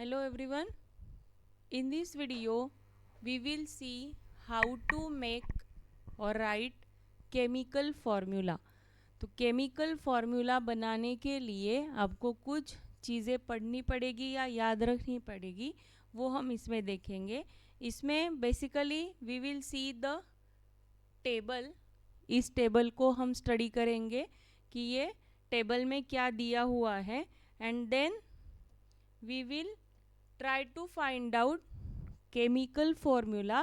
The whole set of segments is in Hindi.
Hello everyone. In this video, we will see how to make or write chemical formula. तो केमिकल फार्मूला बनाने के लिए आपको कुछ चीज़ें पढ़नी पड़ेगी या याद रखनी पड़ेगी, वो हम इसमें देखेंगे. इसमें basically we will see the table. इस टेबल को हम स्टडी करेंगे कि ये टेबल में क्या दिया हुआ है, and then we will try to find out chemical formula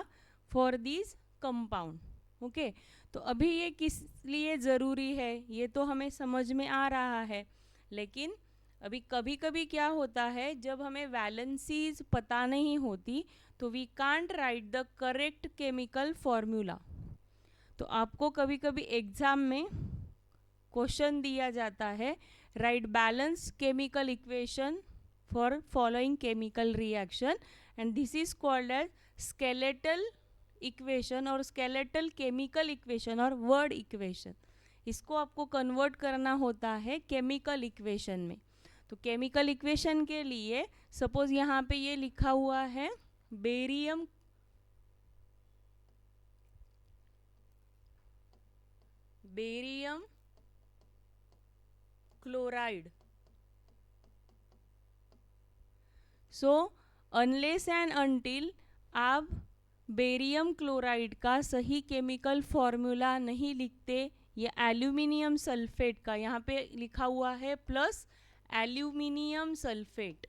for these compound. Okay तो अभी ये किस लिए ज़रूरी है ये तो हमें समझ में आ रहा है, लेकिन अभी कभी कभी क्या होता है, जब हमें वैलेंसीज पता नहीं होती तो we can't write the correct chemical formula. तो आपको कभी कभी एग्ज़ाम में क्वेश्चन दिया जाता है, right balance chemical equation for following chemical reaction, and this is called as skeletal equation और skeletal chemical equation और word equation. इसको आपको कन्वर्ट करना होता है केमिकल इक्वेशन में. तो केमिकल इक्वेशन के लिए सपोज यहाँ पे ये लिखा हुआ है barium chloride. So unless and until आप बेरियम क्लोराइड का सही केमिकल फॉर्मूला नहीं लिखते, या एल्यूमिनियम सल्फेट का यहाँ पे लिखा हुआ है प्लस एल्यूमिनियम सल्फेट.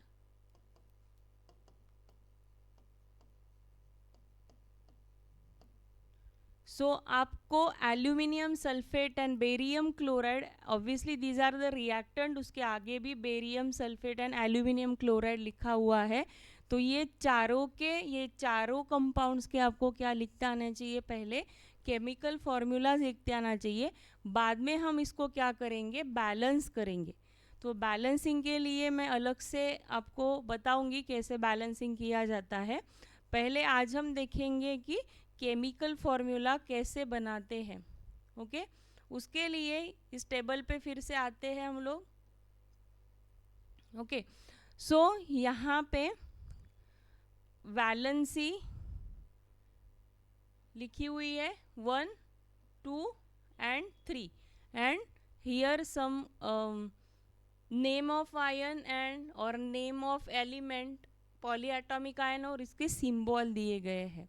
सो आपको aluminium sulphate and barium chloride, obviously these are the reactant, उसके आगे भी barium sulphate and aluminium chloride लिखा हुआ है. तो ये चारों कंपाउंड्स के आपको क्या लिखते आना चाहिए, पहले केमिकल फॉर्मूला लिखते आना चाहिए. बाद में हम इसको क्या करेंगे, बैलेंस करेंगे. तो बैलेंसिंग के लिए मैं अलग से आपको बताऊंगी कैसे बैलेंसिंग किया जाता है. पहले आज हम देखेंगे कि केमिकल फॉर्मूला कैसे बनाते हैं. ओके उसके लिए इस टेबल पे फिर से आते हैं हम लोग. ओके सो यहाँ पे वैलेंसी लिखी हुई है 1, 2 and 3, and here some name of ion and और name of element polyatomic ion और इसके सिंबल दिए गए हैं.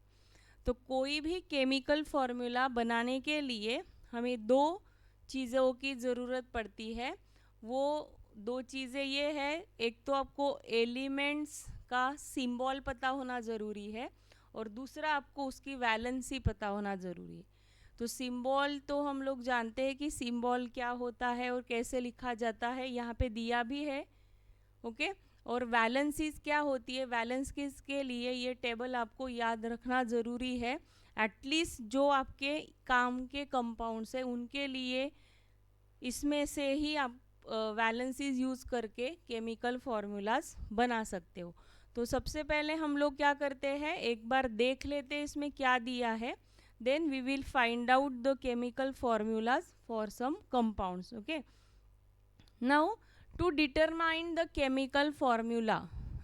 तो कोई भी केमिकल फॉर्मूला बनाने के लिए हमें दो चीज़ों की ज़रूरत पड़ती है. वो दो चीज़ें ये है, एक तो आपको एलिमेंट्स का सिंबल पता होना ज़रूरी है, और दूसरा आपको उसकी वैलेंसी पता होना ज़रूरी है. तो सिंबल तो हम लोग जानते हैं कि सिंबल क्या होता है और कैसे लिखा जाता है, यहाँ पे दिया भी है. ओके और वैलेंसीज क्या होती है, वैलेंसीज के लिए ये टेबल आपको याद रखना ज़रूरी है. एटलीस्ट जो आपके काम के कंपाउंड्स हैं उनके लिए इसमें से ही आप वैलेंसीज यूज़ करके केमिकल फार्मूलाज बना सकते हो. तो सबसे पहले हम लोग क्या करते हैं, एक बार देख लेते हैं इसमें क्या दिया है, then we will find out the chemical formulas for some compounds. Okay now to determine the chemical formula,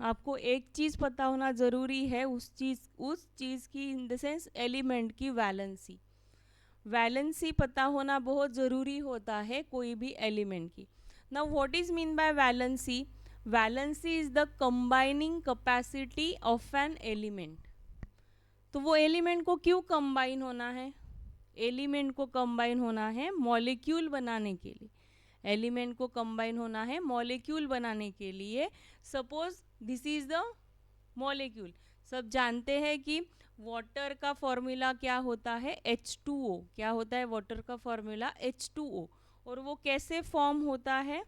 आपको एक चीज़ पता होना ज़रूरी है, उस चीज़ की इन द सेंस एलिमेंट की वैलेंसी. वैलेंसी पता होना बहुत ज़रूरी होता है कोई भी एलिमेंट की. Now what is mean by valency, valency is the combining capacity of an element. तो वो एलिमेंट को क्यों कंबाइन होना है, एलिमेंट को कंबाइन होना है मॉलिक्यूल बनाने के लिए. एलिमेंट को कंबाइन होना है मॉलिक्यूल बनाने के लिए. Suppose this is the molecule. सब जानते हैं कि वाटर का फॉर्मूला क्या होता है, H2O. क्या होता है वाटर का फॉर्मूला, H2O. और वो कैसे फॉर्म होता है,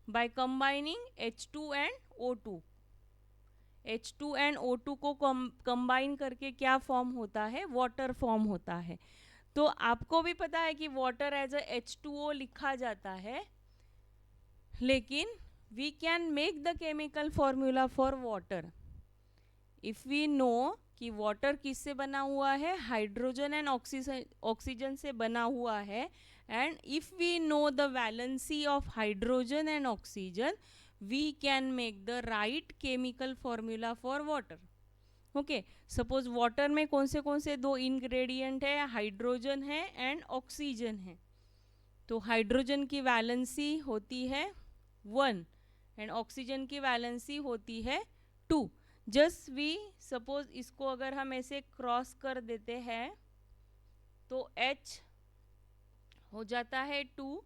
by combining H2 and O2. H2 and O2 को कंबाइन करके क्या फॉर्म होता है, वाटर फॉर्म होता है. तो आपको भी पता है कि वाटर एज अ H2O लिखा जाता है, लेकिन we can make the chemical formula for water if we know कि वाटर किससे बना हुआ है, हाइड्रोजन एंड ऑक्सीजन से बना हुआ है. And if we know the valency of hydrogen and oxygen we can make the right chemical formula for water. Okay, suppose water में कौन से दो इंग्रेडिएंट है, हाइड्रोजन है एंड ऑक्सीजन है. तो हाइड्रोजन की वैलेंसी होती है 1 एंड ऑक्सीजन की वैलेंसी होती है 2. जस्ट वी सपोज इसको अगर हम ऐसे क्रॉस कर देते हैं तो H हो जाता है 2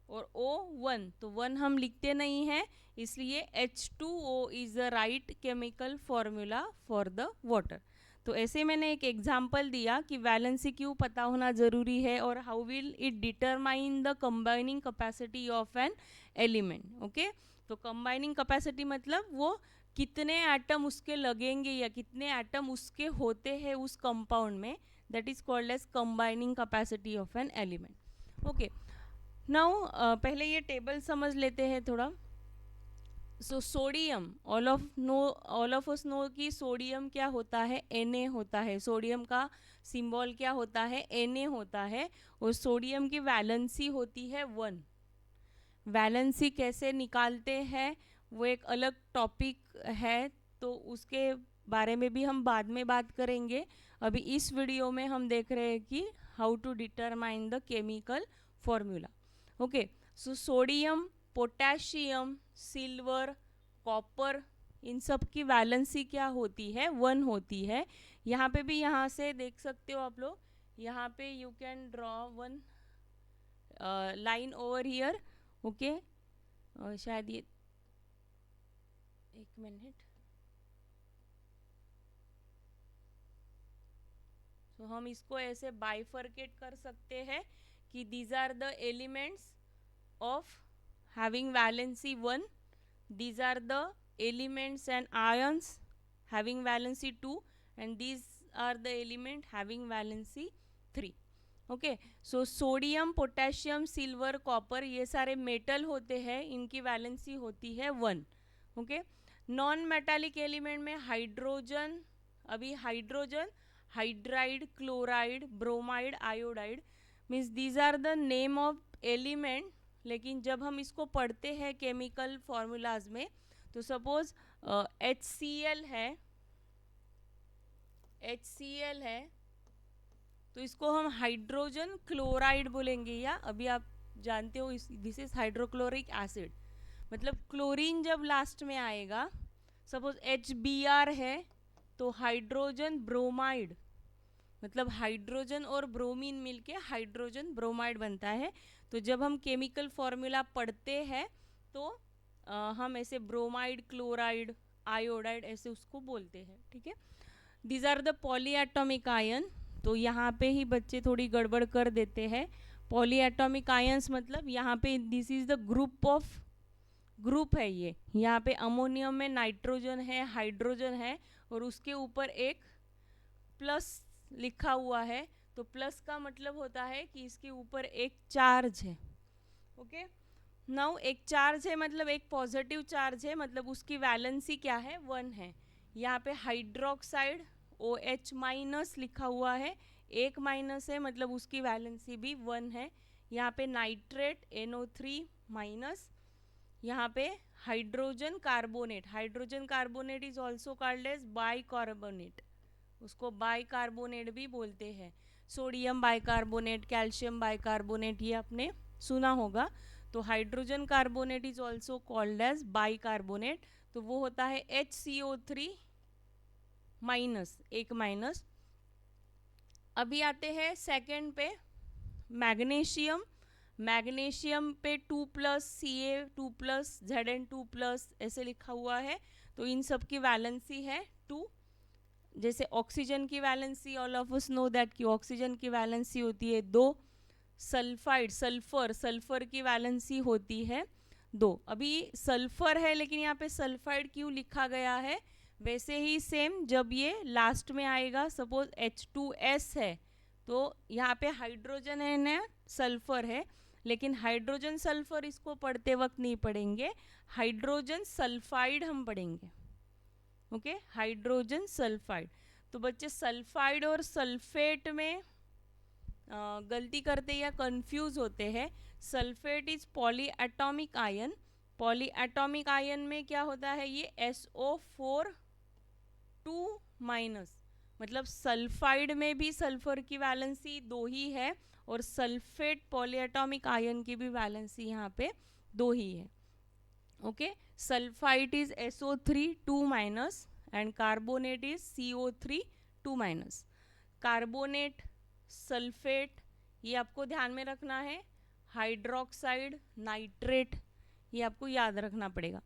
और O 1. तो 1 हम लिखते नहीं हैं, इसलिए H2O is the right chemical formula for the water. तो ऐसे मैंने एक एग्जाम्पल दिया कि वैलेंसी क्यों पता होना ज़रूरी है और how will it determine the combining capacity of an element. Okay, तो कंबाइनिंग कैपेसिटी मतलब वो कितने एटम उसके लगेंगे या कितने एटम उसके होते हैं उस कंपाउंड में, that is called as combining capacity of an element. Okay, now पहले ये टेबल समझ लेते हैं थोड़ा. So sodium, all of us know कि सोडियम क्या होता है, Na होता है. सोडियम का सिंबल क्या होता है, Na होता है. और सोडियम की वैलेंसी होती है 1. वैलेंसी कैसे निकालते हैं वो एक अलग टॉपिक है, तो उसके बारे में भी हम बाद में बात करेंगे. अभी इस वीडियो में हम देख रहे हैं कि how to determine the chemical formula. Okay, so sodium, potassium, silver, copper, इन सब की वैलेंसी क्या होती है, 1 होती है. यहाँ पे भी यहाँ से देख सकते हो आप लोग, यहाँ पे you can draw 1 line over here. Okay, शायद ये एक मिनट. तो हम इसको ऐसे बाइफर्केट कर सकते हैं कि these are the elements of having valency 1, these are the elements and ions having valency 2, and these are the element having valency 3. Okay, so sodium, potassium, silver, copper ये सारे मेटल होते हैं, इनकी वैलेंसी होती है 1. ओके, नॉन मेटालिक एलिमेंट में हाइड्रोजन, अभी hydrogen, hydride, chloride, bromide, iodide means these are the name of element. लेकिन जब हम इसको पढ़ते हैं केमिकल फॉर्मूलाज में, तो सपोज HCl है, तो इसको हम हाइड्रोजन क्लोराइड बोलेंगे, या अभी आप जानते हो दिस इज हाइड्रोक्लोरिक एसिड. मतलब क्लोरीन जब लास्ट में आएगा, सपोज HBr है तो हाइड्रोजन ब्रोमाइड, मतलब हाइड्रोजन और ब्रोमीन मिलके हाइड्रोजन ब्रोमाइड बनता है. तो जब हम केमिकल फॉर्मूला पढ़ते हैं तो हम ऐसे ब्रोमाइड, क्लोराइड, आयोडाइड ऐसे उसको बोलते हैं. ठीक है, these are the polyatomic ion. तो यहाँ पे ही बच्चे थोड़ी गड़बड़ कर देते हैं. पॉलीएटॉमिक आयंस मतलब यहाँ पे दिस इज द ग्रुप है ये. यहाँ पे अमोनियम में नाइट्रोजन है, हाइड्रोजन है और उसके ऊपर एक प्लस लिखा हुआ है. तो प्लस का मतलब होता है कि इसके ऊपर एक चार्ज है. ओके, नाउ एक चार्ज है मतलब एक पॉजिटिव चार्ज है, मतलब उसकी वैलेंसी क्या है, 1 है. यहाँ पे हाइड्रोक्साइड OH माइनस लिखा हुआ है, एक माइनस है मतलब उसकी वैलेंसी भी 1 है. यहाँ पे नाइट्रेट NO3 माइनस. यहाँ पे hydrogen carbonate is also called as bicarbonate, उसको बाइकार्बोनेट भी बोलते हैं. सोडियम बाइकार्बोनेट, कैल्शियम बाइकार्बोनेट ये आपने सुना होगा. तो hydrogen carbonate is also called as bicarbonate. तो वो होता है HCO3 माइनस, एक माइनस. अभी आते हैं सेकंड पे, मैग्नीशियम पे 2+ Ca2+ Zn2+ ऐसे लिखा हुआ है. तो इन सब की वैलेंसी है 2. जैसे ऑक्सीजन की valency, all of us know that कि ऑक्सीजन की वैलेंसी होती है 2. सल्फर की वैलेंसी होती है 2. अभी सल्फर है लेकिन यहाँ पे सल्फाइड क्यों लिखा गया है, वैसे ही सेम जब ये लास्ट में आएगा, सपोज H2S है तो यहाँ पे हाइड्रोजन है ना, सल्फर है, लेकिन हाइड्रोजन सल्फर इसको पढ़ते वक्त नहीं पढ़ेंगे, हाइड्रोजन सल्फाइड हम पढ़ेंगे. Okay, hydrogen sulphide. तो बच्चे सल्फाइड और सल्फेट में गलती करते या कंफ्यूज होते हैं. Sulphate is polyatomic ion, poly atomic ion में क्या होता है, ये SO4 2 माइनस, मतलब सल्फाइड में भी सल्फर की वैलेंसी 2 ही है और सल्फेट पॉलीएटॉमिक आयन की भी वैलेंसी यहाँ पे 2 ही है. Okay, sulphide is SO3 2 minus and carbonate is CO3 2 minus. Carbonate, sulphate, ये आपको ध्यान में रखना है. हाइड्रोक्साइड, नाइट्रेट, ये आपको याद रखना पड़ेगा.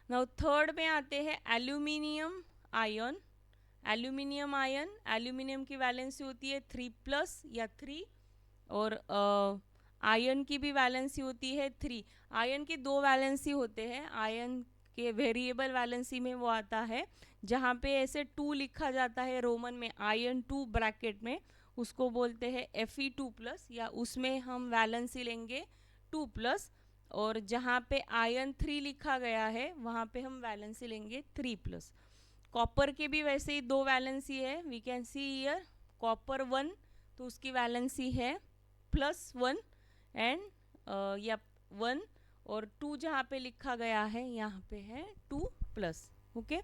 नाउ थर्ड में आते हैं aluminium ion. Aluminium ion, aluminium की वैलेंसी होती है 3+ या 3 और आयन की भी वैलेंसी होती है 3. आयन की 2 वैलेंसी होते हैं. आयन के वेरिएबल वैलेंसी में वो आता है जहाँ पे ऐसे 2 लिखा जाता है रोमन में, आयन 2 ब्रैकेट में, उसको बोलते हैं Fe2+, या उसमें हम वैलेंसी लेंगे 2+. और जहाँ पे आयन 3 लिखा गया है वहाँ पे हम वैलेंसी लेंगे 3+. कॉपर के भी वैसे ही 2 वैलेंसी है. We can see here copper 1, तो उसकी वैलेंसी है +1 एंड या 1, और 2 जहाँ पे लिखा गया है यहाँ पे है 2+. Okay,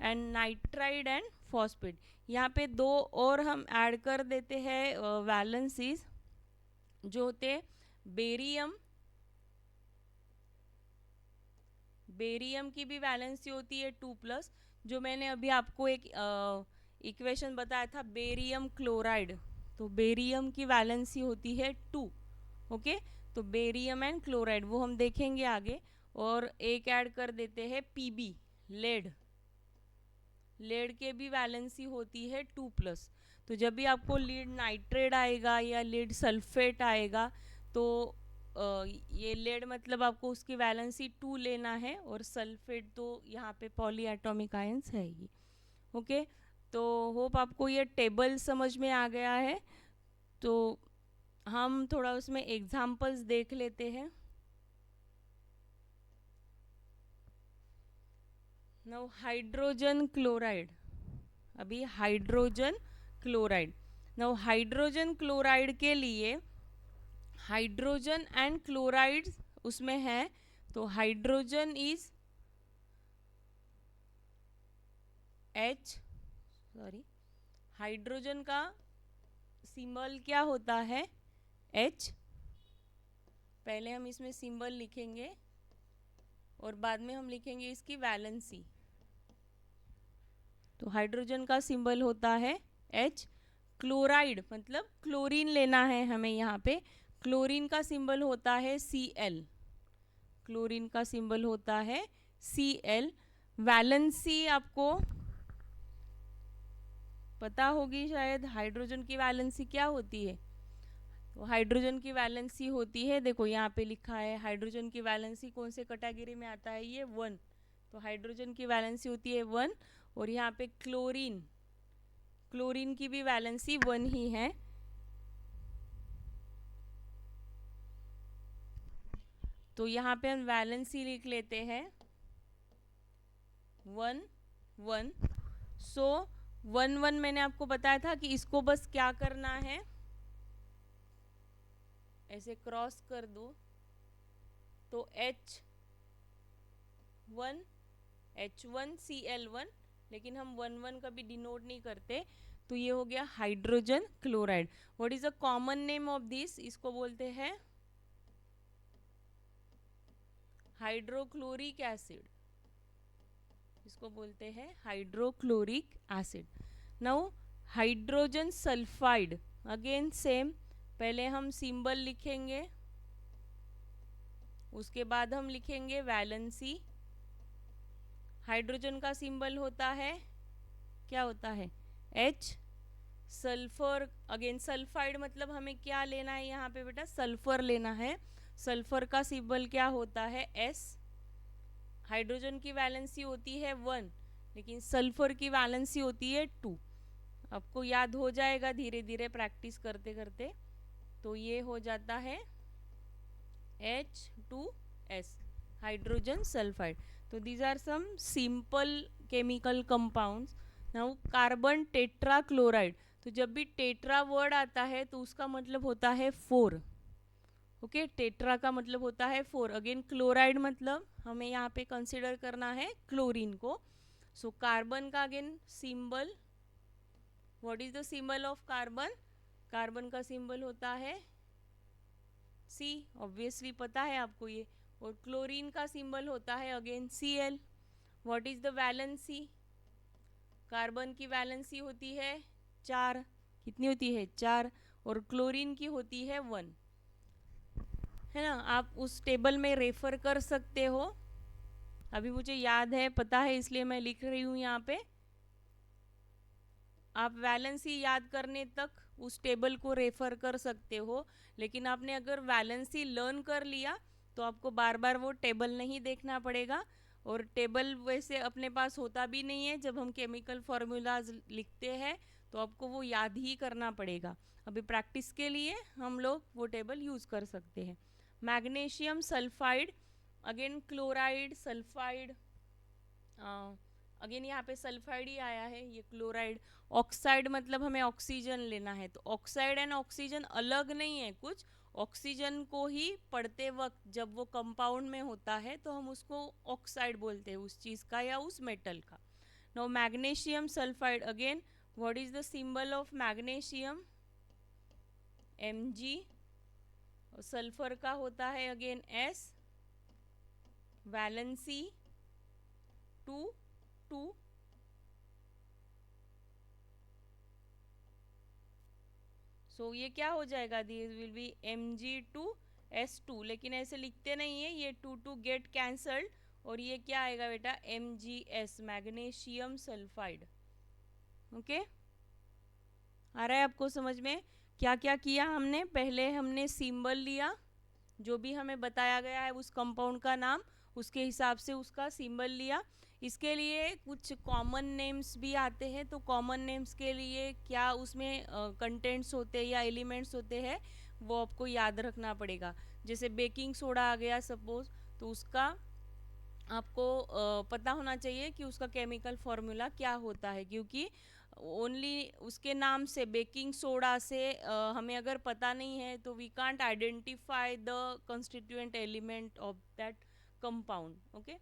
and nitride and phosphate, यहाँ पे 2 और हम ऐड कर देते हैं वैलेंसीज जो होते हैं बेरियम. बेरियम की भी वैलेंसी होती है 2+, जो मैंने अभी आपको एक इक्वेशन बताया था बेरियम क्लोराइड, तो बेरियम की वैलेंसी होती है 2. ओके, तो बेरियम एंड क्लोराइड वो हम देखेंगे आगे. और एक ऐड कर देते हैं Pb, लेड. लेड के भी वैलेंसी होती है 2+. तो जब भी आपको लीड नाइट्रेट आएगा या लीड सल्फेट आएगा तो ये लेड मतलब आपको उसकी वैलेंसी 2 लेना है, और सल्फेट तो यहाँ पे पॉली एटॉमिक आयंस है ही. ओके, तो होप आपको ये टेबल समझ में आ गया है. तो हम थोड़ा उसमें एग्जाम्पल्स देख लेते हैं. नाउ हाइड्रोजन क्लोराइड, अभी hydrogen chloride. Now hydrogen chloride के लिए हाइड्रोजन एंड क्लोराइड उसमें है, तो हाइड्रोजन इज हाइड्रोजन का सिंबल क्या होता है, H. पहले हम इसमें सिंबल लिखेंगे और बाद में हम लिखेंगे इसकी वैलेंसी. तो हाइड्रोजन का सिंबल होता है H. क्लोराइड मतलब क्लोरीन लेना है हमें. यहाँ पे क्लोरीन का सिंबल होता है Cl. क्लोरीन का सिंबल होता है Cl. वैलेंसी आपको पता होगी शायद, हाइड्रोजन की वैलेंसी क्या होती है. तो हाइड्रोजन की वैलेंसी होती है, देखो यहाँ पे लिखा है हाइड्रोजन की वैलेंसी कौन से कैटेगरी में आता है, ये 1. तो हाइड्रोजन की वैलेंसी होती है 1. और यहाँ पे क्लोरीन, क्लोरीन की भी वैलेंसी 1 ही है. तो यहाँ पे हम वैलेंसी लिख लेते हैं 1 1. सो 1 1 मैंने आपको बताया था कि इसको बस क्या करना है, ऐसे क्रॉस कर दो तो H1Cl1, लेकिन हम 1 1 कभी डिनोट नहीं करते. तो ये हो गया hydrogen chloride. What is the common name of this, इसको बोलते हैं हाइड्रोक्लोरिक एसिड. इसको बोलते हैं hydrochloric acid. Now hydrogen sulphide, again same. पहले हम सिंबल लिखेंगे, उसके बाद हम लिखेंगे वैलेंसी. हाइड्रोजन का सिंबल होता है, क्या होता है, H. सल्फर, अगेन सल्फाइड मतलब हमें क्या लेना है यहाँ पे बेटा, सल्फर लेना है. सल्फर का सिंबल क्या होता है, S. हाइड्रोजन की वैलेंसी होती है 1, लेकिन सल्फर की वैलेंसी होती है 2. आपको याद हो जाएगा धीरे धीरे प्रैक्टिस करते करते. तो ये हो जाता है H2S, हाइड्रोजन सल्फाइड. तो these are some simple chemical compounds. Now carbon tetrachloride, तो जब भी टेट्रा वर्ड आता है तो उसका मतलब होता है 4. ओके, टेट्रा का मतलब होता है 4। अगेन क्लोराइड मतलब हमें यहाँ पे कंसिडर करना है क्लोरीन को। सो कार्बन का again symbol, what is the symbol of carbon? Carbon का सिंबल होता है सी, ऑब्वियसली पता है आपको ये। और क्लोरीन का सिंबल होता है again Cl। What is the valency? Carbon की वैलेंसी होती है 4। कितनी होती है? 4। और क्लोरीन की होती है 1, है ना। आप उस टेबल में रेफर कर सकते हो। अभी मुझे याद है, पता है, इसलिए मैं लिख रही हूँ यहाँ पे। आप वैलेंसी याद करने तक उस टेबल को रेफर कर सकते हो, लेकिन आपने अगर वैलेंसी लर्न कर लिया तो आपको बार बार वो टेबल नहीं देखना पड़ेगा। और टेबल वैसे अपने पास होता भी नहीं है, जब हम केमिकल फार्मूलाज लिखते हैं तो आपको वो याद ही करना पड़ेगा। अभी प्रैक्टिस के लिए हम लोग वो टेबल यूज़ कर सकते हैं। Magnesium sulphide, again chloride sulphide, again यहाँ पे सल्फाइड ही आया है, ये क्लोराइड। ऑक्साइड मतलब हमें ऑक्सीजन लेना है, तो ऑक्साइड एंड ऑक्सीजन अलग नहीं है कुछ। ऑक्सीजन को ही पढ़ते वक्त जब वो कंपाउंड में होता है तो हम उसको ऑक्साइड बोलते हैं, उस चीज़ का या उस मेटल का। No magnesium sulphide, again what is the symbol of magnesium? Mg। Sulphur का होता है अगेन S, वैलेंसी 2 2। सो ये क्या हो जाएगा? दिस विल बी Mg2S2, लेकिन ऐसे लिखते नहीं है, ये 2 2 गेट कैंसल्ड और ये क्या आएगा बेटा? Mgs, magnesium sulphide. ओके, आ रहा है आपको समझ में? क्या क्या किया हमने? पहले हमने सिंबल लिया, जो भी हमें बताया गया है उस कंपाउंड का नाम, उसके हिसाब से उसका सिंबल लिया। इसके लिए कुछ कॉमन नेम्स भी आते हैं, तो कॉमन नेम्स के लिए क्या उसमें कंटेंट्स होते हैं या एलिमेंट्स होते हैं वो आपको याद रखना पड़ेगा। जैसे बेकिंग सोडा आ गया सपोज, तो उसका आपको पता होना चाहिए कि उसका केमिकल फॉर्मूला क्या होता है, क्योंकि ओनली उसके नाम से बेकिंग सोडा से हमें अगर पता नहीं है तो we can't identify the constituent element of that compound. Okay,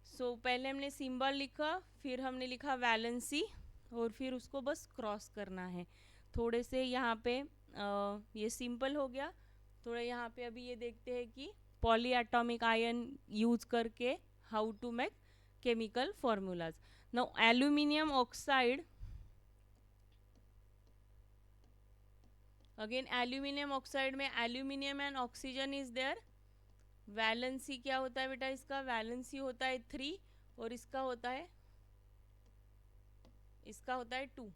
so पहले हमने सिंबल लिखा, फिर हमने लिखा वैलेंसी, और फिर उसको बस क्रॉस करना है। थोड़े से यहाँ पे ये सिंपल हो गया। थोड़ा यहाँ पे अभी ये देखते हैं कि पॉली एटॉमिक आयन यूज करके how to make chemical formulas. Now aluminium oxide, again aluminium oxide में aluminium and oxygen is there. Valency क्या होता है बेटा? इसका वैलेंसी होता है 3 और इसका होता है 2।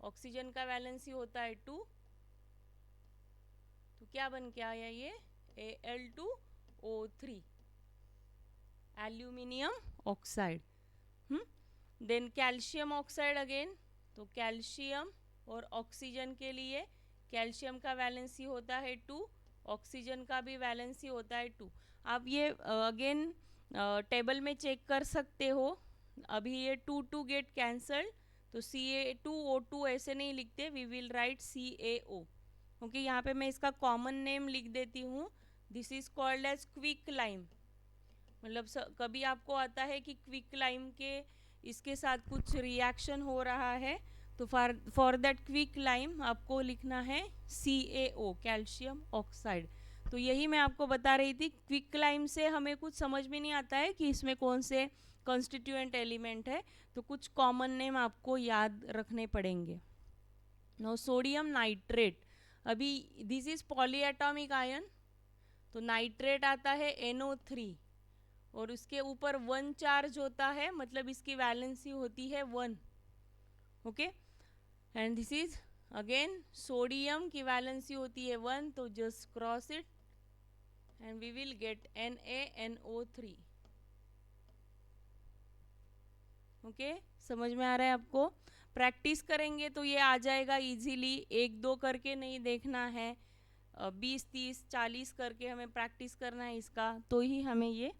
ऑक्सीजन का वैलेंसी होता है 2, तो क्या बन के आया ये? Al2O3, aluminium oxide. Then calcium oxide again, तो कैल्शियम और ऑक्सीजन के लिए कैल्शियम का वैलेंसी होता है 2, ऑक्सीजन का भी वैलेंसी होता है 2। आप ये अगेन टेबल में चेक कर सकते हो। अभी ये 2 2 गेट कैंसल्ड, तो Ca2O2 ऐसे नहीं लिखते, we will write CaO। Okay, यहाँ पे मैं इसका कॉमन नेम लिख देती हूँ। This is called as quick lime. मतलब कभी आपको आता है कि क्विक लाइम के इसके साथ कुछ रिएक्शन हो रहा है, तो फॉर दैट क्विक लाइम आपको लिखना है CaO, कैल्शियम ऑक्साइड। तो यही मैं आपको बता रही थी, क्विक लाइम से हमें कुछ समझ में नहीं आता है कि इसमें कौन से कॉन्स्टिट्यूएंट एलिमेंट है, तो कुछ कॉमन नेम आपको याद रखने पड़ेंगे। नो सोडियम नाइट्रेट, अभी दिस इज पॉलीएटॉमिक आयन, तो नाइट्रेट आता है NO3 और उसके ऊपर 1 चार्ज होता है, मतलब इसकी वैलेंसी होती है 1। Okay, and this is again sodium की वैलेंसी होती है 1, तो just cross it and we will get NaNO3। Okay, समझ में आ रहा है आपको? प्रैक्टिस करेंगे तो ये आ जाएगा इजीली, 1 2 करके नहीं देखना है, 20 30 40 करके हमें प्रैक्टिस करना है इसका, तो ही हमें ये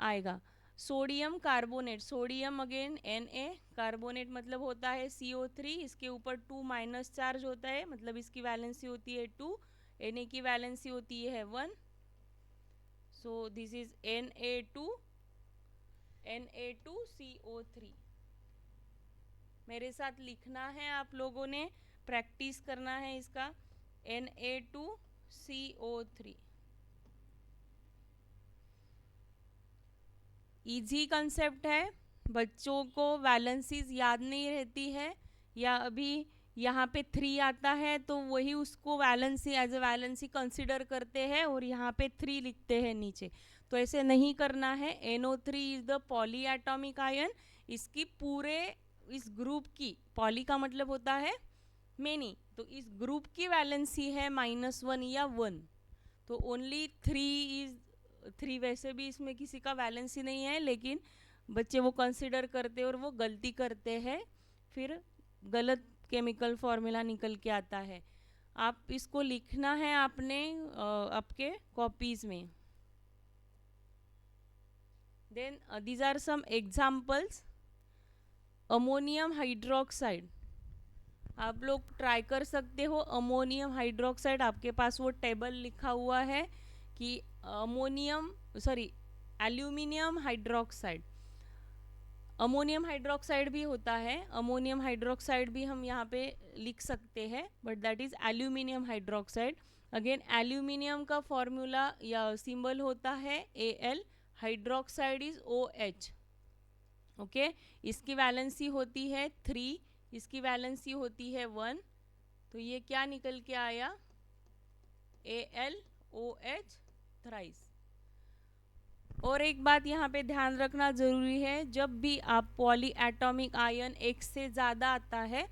आएगा। Sodium carbonate, sodium again Na, carbonate मतलब होता है CO3, इसके ऊपर 2 माइनस चार्ज होता है, मतलब इसकी वैलेंसी होती है 2, Na की वैलेंसी होती है 1, सो दिस इज Na2CO3। मेरे साथ लिखना है आप लोगों ने, प्रैक्टिस करना है इसका। Na2CO3 इजी कंसेप्ट है, बच्चों को वैलेंसीज याद नहीं रहती है, या अभी यहाँ पे 3 आता है तो वही उसको valency as a valency consider करते हैं और यहाँ पे 3 लिखते हैं नीचे। तो ऐसे नहीं करना है। NO3 is the poly atomic ion. इसकी पूरे इस ग्रुप की, पॉली का मतलब होता है मेनी, तो इस ग्रुप की वैलेंसी है -1 या 1। तो ओनली 3 वैसे भी इसमें किसी का वैलेंसी नहीं है, लेकिन बच्चे वो कंसिडर करते हैं और वो गलती करते हैं, फिर गलत केमिकल फॉर्मूला निकल के आता है। आप इसको लिखना है आपने आपके कॉपीज में। Then these are some examples. Ammonium hydroxide, आप लोग ट्राई कर सकते हो। अमोनियम हाइड्रोक्साइड, आपके पास वो टेबल लिखा हुआ है कि एल्यूमिनियम हाइड्रोक्साइड, अमोनियम हाइड्रोक्साइड भी होता है। अमोनियम हाइड्रोक्साइड भी हम यहाँ पे लिख सकते हैं, but that is aluminium hydroxide. Again aluminium का फॉर्मूला या सिंबल होता है Al, hydroxide is OH। Okay, इसकी वैलेंसी होती है 3, इसकी वैलेंसी होती है 1। तो ये क्या निकल के आया? AlOH thrice. और एक बात यहाँ पे ध्यान रखना जरूरी है, जब भी आप पॉली एटॉमिक आयन एक से ज़्यादा आता है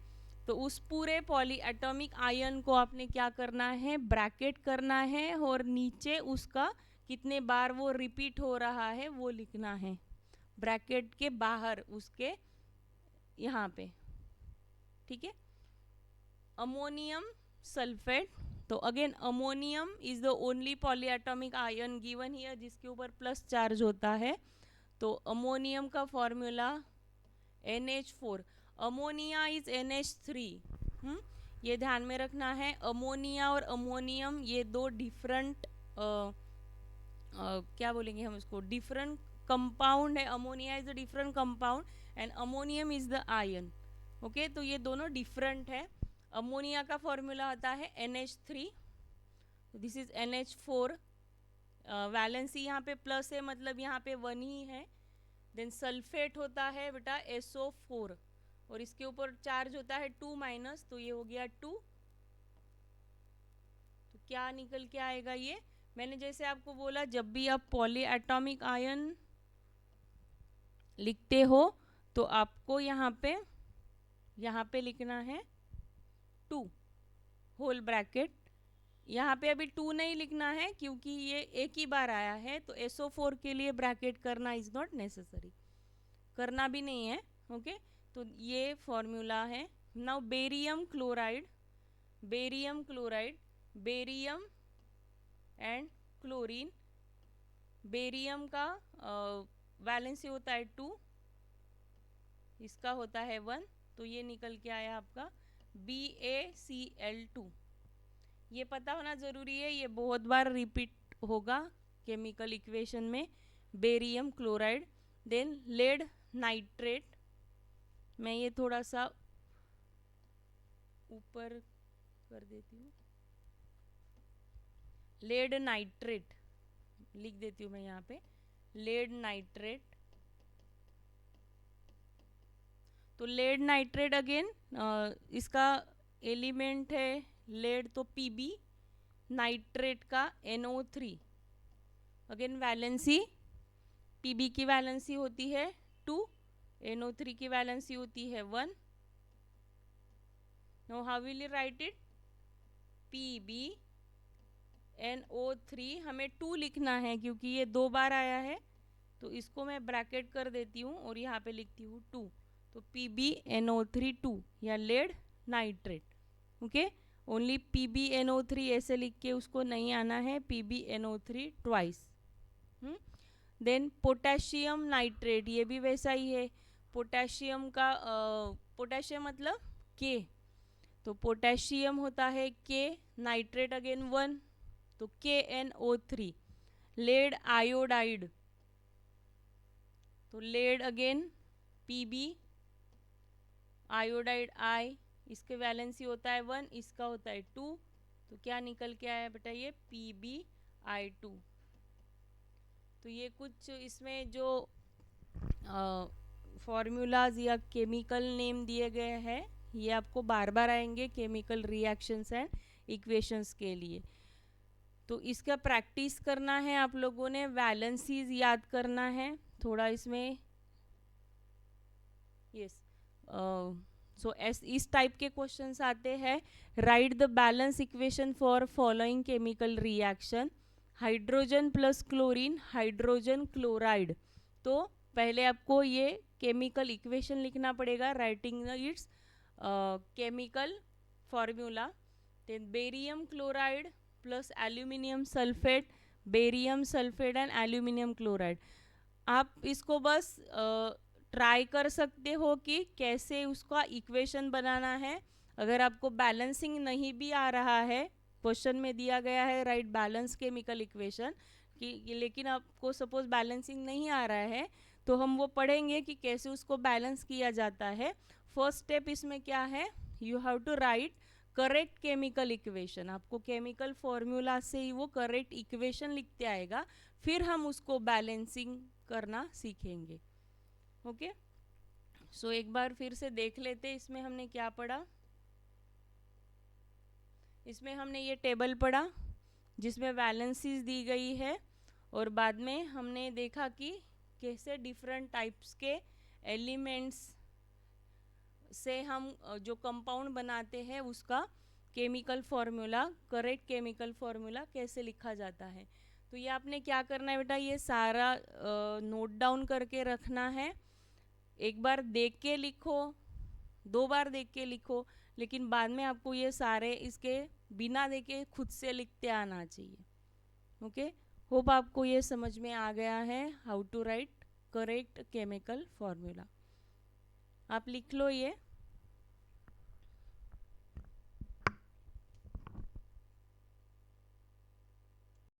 तो उस पूरे पॉली एटॉमिक आयन को आपने क्या करना है? ब्रैकेट करना है, और नीचे उसका कितने बार वो रिपीट हो रहा है वो लिखना है, ब्रैकेट के बाहर उसके यहाँ पे। ठीक है। अमोनियम सल्फेट, तो again ammonium is the only polyatomic ion given here जिसके ऊपर प्लस चार्ज होता है। तो अमोनियम का formula NH4, ammonia is NH3। ये ध्यान में रखना है। अमोनिया और अमोनियम ये दो डिफरेंट क्या बोलेंगे हम इसको, डिफरेंट कंपाउंड है। Ammonia is a different compound and ammonium is the ion. Okay, तो ये दोनों डिफरेंट है। अमोनिया का फॉर्मूला होता है NH3, this is NH4। Valency यहाँ पे प्लस है, मतलब यहाँ पे 1 ही है। देन सल्फेट होता है बेटा SO4, और इसके ऊपर चार्ज होता है 2-, तो ये हो गया 2। तो क्या निकल के आएगा ये? मैंने जैसे आपको बोला, जब भी आप पॉली एटॉमिक आयन लिखते हो तो आपको यहाँ पे लिखना है 2 होल ब्रैकेट। यहाँ पे अभी 2 नहीं लिखना है क्योंकि ये एक ही बार आया है, तो SO4 के लिए ब्रैकेट करना इज नॉट नेसेसरी, करना भी नहीं है। ओके, तो ये फॉर्मूला है। Now barium chloride, barium and chlorine. Barium का वैलेंसी होता है 2, इसका होता है 1, तो ये निकल के आया आपका BaCl2। ये पता होना ज़रूरी है, ये बहुत बार रिपीट होगा केमिकल इक्वेशन में। Barium chloride. Then lead nitrate, मैं ये थोड़ा सा ऊपर कर देती हूँ, लेड नाइट्रेट लिख देती हूँ मैं यहाँ पे, लेड नाइट्रेट। तो लेड नाइट्रेट अगेन इसका एलिमेंट है लेड, तो Pb, नाइट्रेट का NO3। अगेन वैलेंसी, Pb की वैलेंसी होती है 2, NO3 की वैलेंसी होती है 1। Now how will you right it? Pb NO3, हमें 2 लिखना है क्योंकि ये 2 बार आया है, तो इसको मैं ब्रैकेट कर देती हूँ और यहाँ पे लिखती हूँ 2। तो PbNO3 2 या lead nitrate. Okay, only PbNO3 ऐसे लिख के उसको नहीं आना है, PbNO3 twice. Then potassium nitrate, ये भी वैसा ही है। पोटेशियम का पोटेशियम मतलब K, तो पोटेशियम होता है के, नाइट्रेट अगेन 1, तो KNO3। लेड आयोडाइड, तो lead again Pb, iodide I, इसके वैलेंसी होता है 1, इसका होता है 2, तो क्या निकल के आया बेटा ये PbI2। तो ये कुछ इसमें जो फॉर्मूलाज या केमिकल नेम दिए गए हैं ये आपको बार बार आएंगे केमिकल रिएक्शंस एंड इक्वेशंस के लिए। तो इसका प्रैक्टिस करना है आप लोगों ने, वैलेंसीज याद करना है थोड़ा इसमें। यस, सो इस टाइप के क्वेश्चंस आते हैं। Write the balance equation for following chemical reaction, hydrogen plus chlorine, hydrogen chloride. तो पहले आपको ये केमिकल इक्वेशन लिखना पड़ेगा, writing its chemical formula. Then barium chloride plus aluminium sulphate, barium sulphate and aluminium chloride. आप इसको बस ट्राई कर सकते हो कि कैसे उसका इक्वेशन बनाना है। अगर आपको बैलेंसिंग नहीं भी आ रहा है, क्वेश्चन में दिया गया है राइट बैलेंस केमिकल इक्वेशन कि, लेकिन आपको सपोज बैलेंसिंग नहीं आ रहा है तो हम वो पढ़ेंगे कि कैसे उसको बैलेंस किया जाता है। फर्स्ट स्टेप इसमें क्या है, you have to write correct chemical equation. आपको केमिकल फॉर्मूला से ही वो करेक्ट इक्वेशन लिखते आएगा, फिर हम उसको बैलेंसिंग करना सीखेंगे। ओके, सो एक बार फिर से देख लेते इसमें हमने क्या पढ़ा। इसमें हमने ये टेबल पढ़ा जिसमें वैलेंसीज दी गई है, और बाद में हमने देखा कि कैसे डिफरेंट टाइप्स के एलिमेंट्स से हम जो कंपाउंड बनाते हैं उसका chemical formula, correct chemical formula कैसे लिखा जाता है। तो ये आपने क्या करना है बेटा, ये सारा नोट डाउन करके रखना है। एक बार देख के लिखो, 2 बार देख के लिखो, लेकिन बाद में आपको ये सारे इसके बिना देखे खुद से लिखते आना चाहिए। ओके, होप आपको ये समझ में आ गया है how to write correct chemical formula. आप लिख लो ये।